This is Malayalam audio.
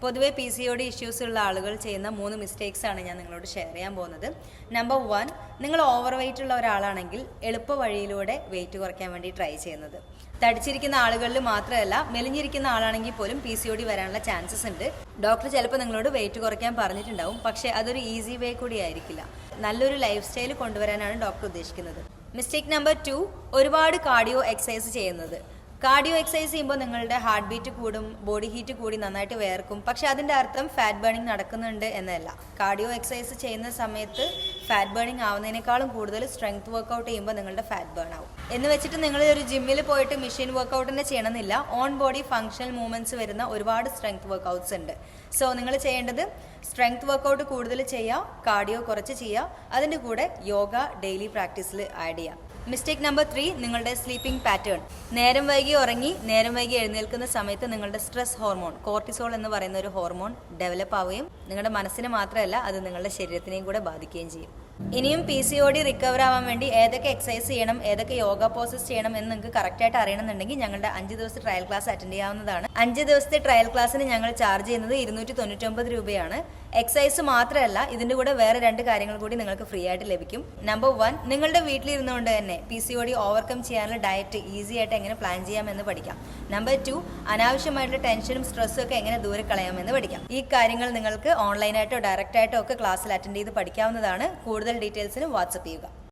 പൊതുവെ PCOD ഇഷ്യൂസ് ഉള്ള ആളുകൾ ചെയ്യുന്ന 3 മിസ്റ്റേക്സ് ആണ് ഞാൻ നിങ്ങളോട് ഷെയർ ചെയ്യാൻ പോകുന്നത്. നമ്പർ 1, നിങ്ങൾ ഓവർ വെയിറ്റ് ഉള്ള ഒരാളാണെങ്കിൽ എളുപ്പ വഴിയിലൂടെ വെയിറ്റ് കുറയ്ക്കാൻ വേണ്ടി ട്രൈ ചെയ്യുന്നത്. തടിച്ചിരിക്കുന്ന ആളുകളിൽ മാത്രമല്ല, മെലിഞ്ഞിരിക്കുന്ന ആളാണെങ്കിൽ പോലും PCOD വരാനുള്ള ചാൻസസ് ഉണ്ട്. ഡോക്ടർ ചിലപ്പോൾ നിങ്ങളോട് വെയിറ്റ് കുറയ്ക്കാൻ പറഞ്ഞിട്ടുണ്ടാവും, പക്ഷേ അതൊരു ഈസി വേ കൂടി ആയിരിക്കില്ല. നല്ലൊരു ലൈഫ് സ്റ്റൈൽ കൊണ്ടുവരാനാണ് ഡോക്ടർ ഉദ്ദേശിക്കുന്നത്. മിസ്റ്റേക്ക് നമ്പർ 2, ഒരുപാട് കാർഡിയോ എക്സസൈസ് ചെയ്യുന്നത്. കാർഡിയോ എക്സസൈസ് ചെയ്യുമ്പോൾ നിങ്ങളുടെ ഹാർട്ട് ബീറ്റ് കൂടും, ബോഡി ഹീറ്റ് കൂടി നന്നായിട്ട് വേർക്കും. പക്ഷെ അതിൻ്റെ അർത്ഥം ഫാറ്റ് ബേണിംഗ് നടക്കുന്നുണ്ട് എന്നല്ല. കാർഡിയോ എക്സസൈസ് ചെയ്യുന്ന സമയത്ത് ഫാറ്റ് ബേണിംഗ് ആവുന്നതിനേക്കാളും കൂടുതൽ സ്ട്രെങ്ത് വർക്കൗട്ട് ചെയ്യുമ്പോൾ നിങ്ങളുടെ ഫാറ്റ് ബേൺ ആവും. എന്ന് വെച്ചിട്ട് നിങ്ങൾ ഒരു ജിമ്മിൽ പോയിട്ട് മെഷീൻ വർക്കൗട്ട് തന്നെ ചെയ്യണമെന്നില്ല. ഓൺ ബോഡി ഫങ്ഷണൽ മൂവ്മെന്റ്സ് വരുന്ന ഒരുപാട് സ്ട്രെങ്ത് വർക്കൗട്ട്സ് ഉണ്ട്. സോ നിങ്ങൾ ചെയ്യേണ്ടത് സ്ട്രെങ്ത് വർക്കൗട്ട് കൂടുതൽ ചെയ്യുക, കാർഡിയോ കുറച്ച് ചെയ്യുക, അതിൻ്റെ കൂടെ യോഗ ഡെയിലി പ്രാക്ടീസിൽ ആഡ് ചെയ്യുക. മിസ്റ്റേക്ക് നമ്പർ 3, നിങ്ങളുടെ സ്ലീപ്പിംഗ് പാറ്റേൺ. നേരം വൈകി ഉറങ്ങി നേരം വൈകി എഴുന്നേൽക്കുന്ന സമയത്ത് നിങ്ങളുടെ സ്ട്രെസ് ഹോർമോൺ കോർട്ടിസോൾ എന്ന് പറയുന്ന ഒരു ഹോർമോൺ ഡെവലപ്പ് ആവുകയും നിങ്ങളുടെ മനസ്സിനെ മാത്രമല്ല അത് നിങ്ങളുടെ ശരീരത്തിനെയും കൂടെ ബാധിക്കുകയും ചെയ്യും. ഇനിയും PCOD റിക്കവർ ആവാൻ വേണ്ടി ഏതൊക്കെ എക്സസൈസ് ചെയ്യണം, ഏതൊക്കെ യോഗ പോസസ് ചെയ്യണം എന്ന് നിങ്ങൾക്ക് കറക്റ്റായിട്ട് അറിയണമെന്നുണ്ടെങ്കിൽ ഞങ്ങളുടെ 5 ദിവസത്തെ ട്രയൽ ക്ലാസ് അറ്റൻഡ് ചെയ്യാവുന്നതാണ്. 5 ദിവസത്തെ ട്രയൽ ക്ലാസ്സിന് ഞങ്ങൾ ചാർജ് ചെയ്യുന്നത് 299 രൂപയാണ്. എക്സസൈസ് മാത്രമല്ല, ഇതിൻ്റെ കൂടെ വേറെ 2 കാര്യങ്ങൾ കൂടി നിങ്ങൾക്ക് ഫ്രീ ആയിട്ട് ലഭിക്കും. നമ്പർ 1, നിങ്ങളുടെ വീട്ടിലിരുന്നുകൊണ്ട് തന്നെ PCOD ഓവർകം ചെയ്യാനുള്ള ഡയറ്റ് ഈസി ആയിട്ട് എങ്ങനെ പ്ലാൻ ചെയ്യാമെന്ന് പഠിക്കാം. നമ്പർ 2, അനാവശ്യമായിട്ടുള്ള ടെൻഷനും സ്ട്രെസ്സും ഒക്കെ എങ്ങനെ ദൂരെ കളയാമെന്ന് പഠിക്കാം. ഈ കാര്യങ്ങൾ നിങ്ങൾക്ക് ഓൺലൈനായിട്ടോ ഡയറക്റ്റ് ആയിട്ടോ ഒക്കെ ക്ലാസ്സിൽ അറ്റൻഡ് ചെയ്ത് പഠിക്കാവുന്നതാണ്. കൂടുതൽ ഡീറ്റെയിൽസിന് വാട്സപ്പ് ചെയ്യുക.